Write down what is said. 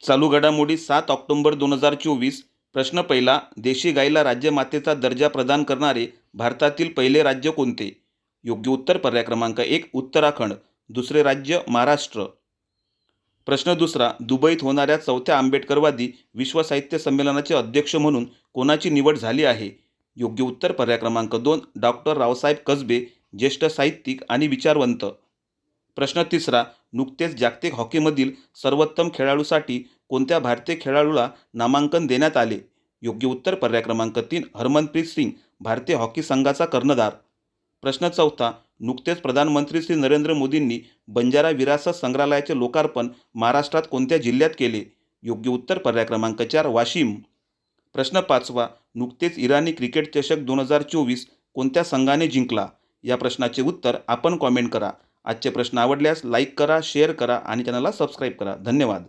चालू घडामोडी 7 ऑक्टोबर 2024. प्रश्न पहिला, देशी गाईला राज्यमातेचा दर्जा प्रदान करणारे भारतातील पहिले राज्य कोणते? योग्य उत्तर पर्याय क्रमांक 1 उत्तराखंड. दुसरे राज्य महाराष्ट्र. प्रश्न दुसरा, दुबईत होणाऱ्या 4थ्या आंबेडकरवादी विश्व साहित्य संमेलनाचे अध्यक्ष म्हणून कोणाची निवड झाली आहे? योग्य उत्तर पर्याय क्रमांक 2 डॉक्टर रावसाहेब कसबे, ज्येष्ठ साहित्यिक आणि विचारवंत. प्रश्न तिसरा, नुकतेच जागतिक हॉकीमधील सर्वोत्तम खेळाडूसाठी कोणत्या भारतीय खेळाडूला नामांकन देण्यात आले? योग्य उत्तर पर्याय क्रमांक 3 हरमनप्रीत सिंग, भारतीय हॉकी संघाचा कर्णधार. प्रश्न चौथा, नुकतेच प्रधानमंत्री श्री नरेंद्र मोदींनी बंजारा विरासत संग्रहालयाचे लोकार्पण महाराष्ट्रात कोणत्या जिल्ह्यात केले? योग्य उत्तर पर्याय क्रमांक 4 वाशिम. प्रश्न पाचवा, नुकतेच इराणी क्रिकेट चषक 2024 कोणत्या संघाने जिंकला? या प्रश्नाचे उत्तर आपण कॉमेंट करा. आजचे प्रश्न आवडल्यास लाईक करा, शेअर करा आणि चॅनलला सबस्क्राईब करा. धन्यवाद.